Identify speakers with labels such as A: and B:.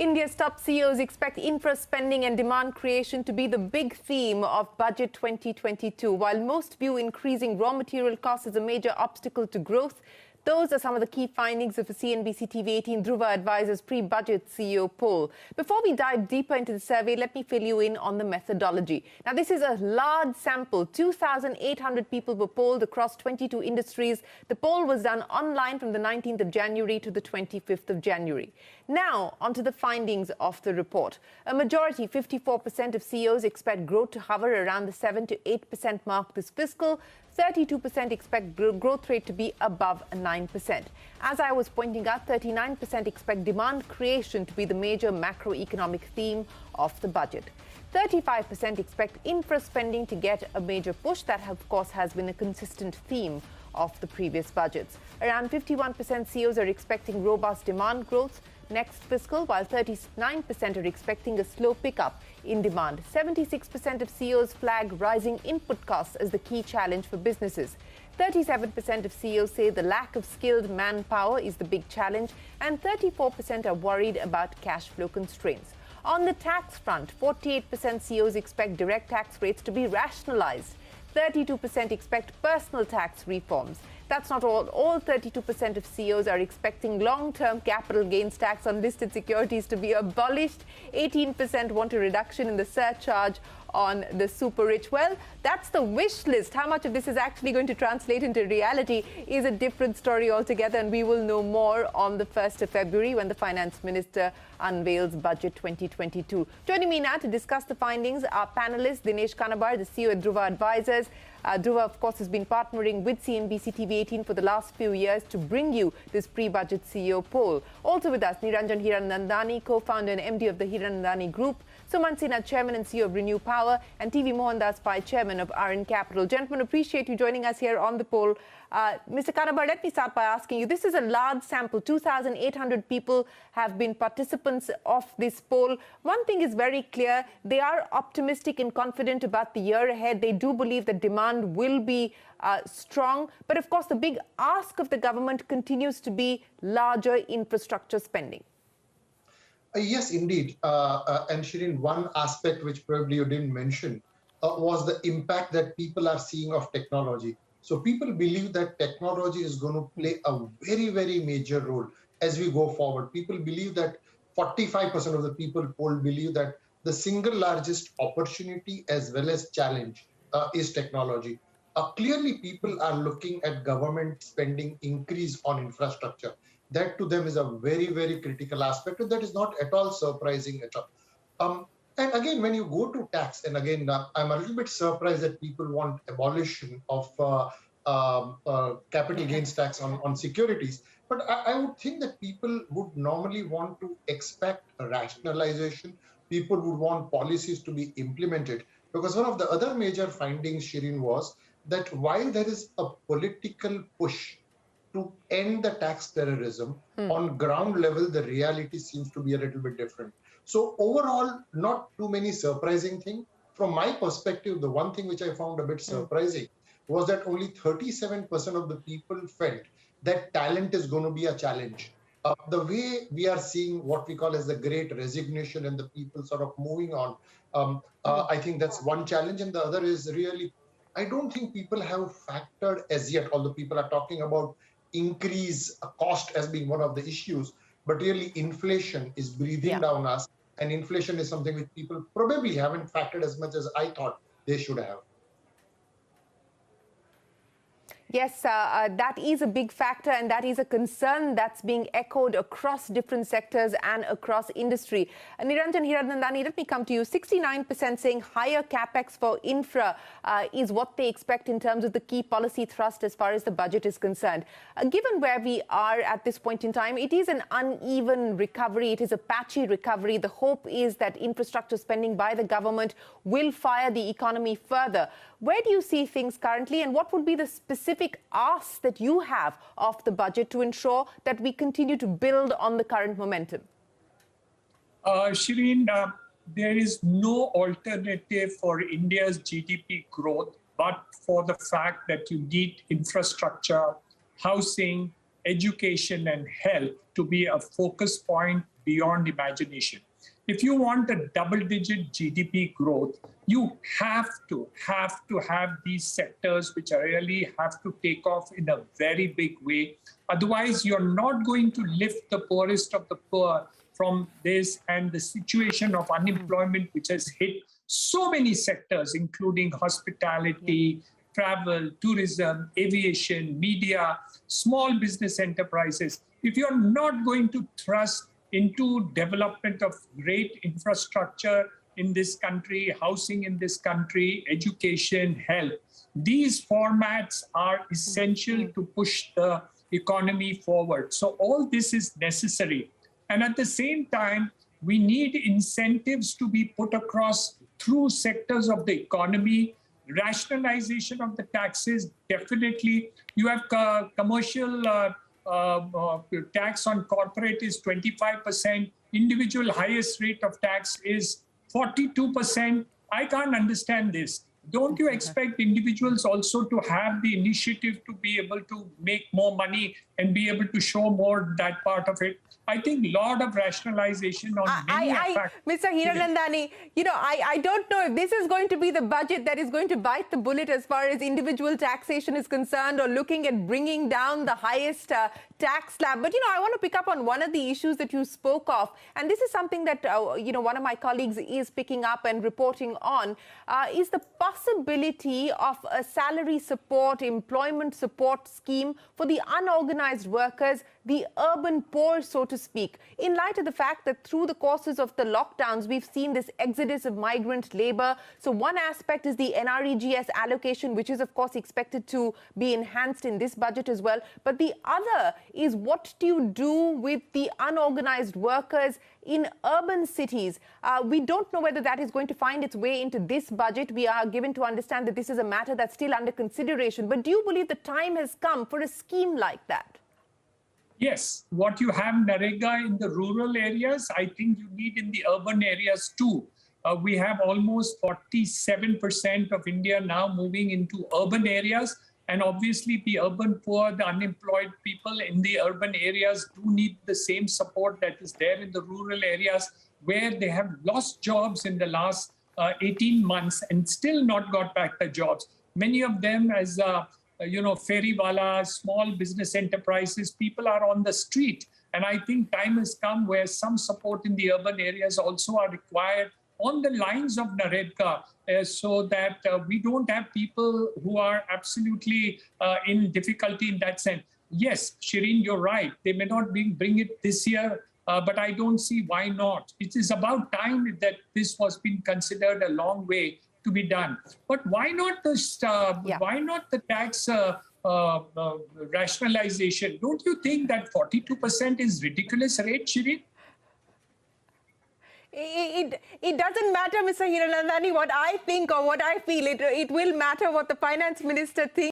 A: India's top CEOs expect infra spending and demand creation to be the big theme of Budget 2022. While most view increasing raw material costs as a major obstacle to growth, those are some of the key findings of a CNBC TV18 Dhruva Advisors pre-budget CEO poll. Before we dive deeper into the survey, let me fill you in on the methodology. Now, this is a large sample. 2,800 people were polled across 22 industries. The poll was done online from the 19th of January to the 25th of January. Now, onto the findings of the report. A majority, 54% of CEOs expect growth to hover around the 7 to 8% mark this fiscal. 32% expect growth rate to be above 9%. As I was pointing out, 39% expect demand creation to be the major macroeconomic theme of the budget. 35% expect infra spending to get a major push. That, of course, has been a consistent theme of the previous budgets. Around 51% CEOs are expecting robust demand growth next fiscal, while 39% are expecting a slow pickup in demand. 76% of CEOs flag rising input costs as the key challenge for businesses. 37% of CEOs say the lack of skilled manpower is the big challenge, and 34% are worried about cash flow constraints. On the tax front, 48% CEOs expect direct tax rates to be rationalized. 32% expect personal tax reforms. That's not all. All 32% of CEOs are expecting long-term capital gains tax on listed securities to be abolished. 18% want a reduction in the surcharge on the super rich. Well, that's the wish list. How much of this is actually going to translate into reality is a different story altogether, and we will know more on the 1st of February when the Finance Minister unveils Budget 2022. Joining me now to discuss the findings are panelists Dinesh Kanabar, the CEO at Dhruva Advisors. Dhruva, of course, has been partnering with CNBC TV18 for the last few years to bring you this pre-budget CEO poll. Also with us, Niranjan Hiranandani, co-founder and MD of the Hiranandani Group, Suman Sinha, Chairman and CEO of Renew Power, and TV Mohandas Pai, Chairman of RN Capital. Gentlemen, appreciate you joining us here on the poll. Mr. Kanabar, let me start by asking you, this is a large sample. 2,800 people have been participants of this poll. One thing is very clear. They are optimistic and confident about the year ahead. They do believe that demand will be strong. But of course, the big ask of the government continues to be larger infrastructure spending.
B: Yes, indeed. And Shirin, one aspect which probably you didn't mention was the impact that people are seeing of technology. So people believe that technology is going to play a very, very major role as we go forward. People believe that 45% of the people polled believe that the single largest opportunity as well as challenge is technology. Clearly, people are looking at government spending increase on infrastructure. That to them is a very, very critical aspect, and that is not at all surprising at all. And again, when you go to tax, and again, I'm a little bit surprised that people want abolition of capital gains tax on securities. But I would think that people would normally want to expect a rationalization. People would want policies to be implemented. Because one of the other major findings, Shirin, was that while there is a political push to end the tax terrorism, on ground level, the reality seems to be a little bit different. So overall, not too many surprising things. From my perspective, the one thing which I found a bit surprising was that only 37% of the people felt that talent is going to be a challenge. The way we are seeing what we call as the great resignation and the people sort of moving on, I think that's one challenge. And the other is really, I don't think people have factored as yet, although people are talking about increase cost as being one of the issues, but really inflation is breathing down us, and inflation is something which people probably haven't factored as much as I thought they should have.
A: Yes, that is a big factor, and that is a concern that's being echoed across different sectors and across industry. Niranjan Hiranandani, let me come to you. 69% saying higher capex for infra is what they expect in terms of the key policy thrust as far as the budget is concerned. Given where we are at this point in time, it is an uneven recovery. It is a patchy recovery. The hope is that infrastructure spending by the government will fire the economy further. Where do you see things currently, and what would be the specific asks that you have of the budget to ensure that we continue to build on the current momentum?
C: Shireen, there is no alternative for India's GDP growth but for the fact that you need infrastructure, housing, education, and health to be a focus point beyond imagination. If you want a double-digit GDP growth, you have to have these sectors which really have to take off in a very big way. Otherwise, you're not going to lift the poorest of the poor from this, and the situation of unemployment which has hit so many sectors, including hospitality, travel, tourism, aviation, media, small business enterprises. If you're not going to thrust into development of great infrastructure in this country, housing in this country, education, health, these formats are essential to push the economy forward. So all this is necessary. And at the same time, we need incentives to be put across through sectors of the economy. Rationalization of the taxes, definitely. You have commercial tax on corporate is 25%. Individual highest rate of tax is 42%. I can't understand this. Don't you expect individuals also to have the initiative to be able to make more money and be able to show more that part of it? I think a lot of rationalization on many factors.
A: Mr. Hiranandani, I don't know if this is going to be the budget that is going to bite the bullet as far as individual taxation is concerned, or looking at bringing down the highest tax slab. But, I want to pick up on one of the issues that you spoke of. And this is something that, one of my colleagues is picking up and reporting on, is the possibility of a salary support, employment support scheme for the unorganized workers, the urban poor, so to speak, in light of the fact that through the courses of the lockdowns, we've seen this exodus of migrant labor. So one aspect is the NREGS allocation, which is, of course, expected to be enhanced in this budget as well. But the other is, what do you do with the unorganized workers in urban cities? We don't know whether that is going to find its way into this budget. We are given to understand that this is a matter that's still under consideration. But do you believe the time has come for a scheme like that?
C: Yes, what you have Narega in the rural areas, I think you need in the urban areas too. We have almost 47% of India now moving into urban areas. And obviously the urban poor, the unemployed people in the urban areas do need the same support that is there in the rural areas, where they have lost jobs in the last 18 months and still not got back their jobs. Many of them as ferrywalas, small business enterprises, people are on the street. And I think time has come where some support in the urban areas also are required on the lines of Narega, so that we don't have people who are absolutely in difficulty in that sense. Yes, Shireen, you're right. They may not bring it this year, but I don't see why not. It is about time that this was being considered a long way to be done. But why not why not the tax rationalization? Don't you think that 42% is ridiculous rate, Shireen?
A: It doesn't matter, Mr. Hiranandani, what I think or what I feel. It will matter what the finance minister thinks.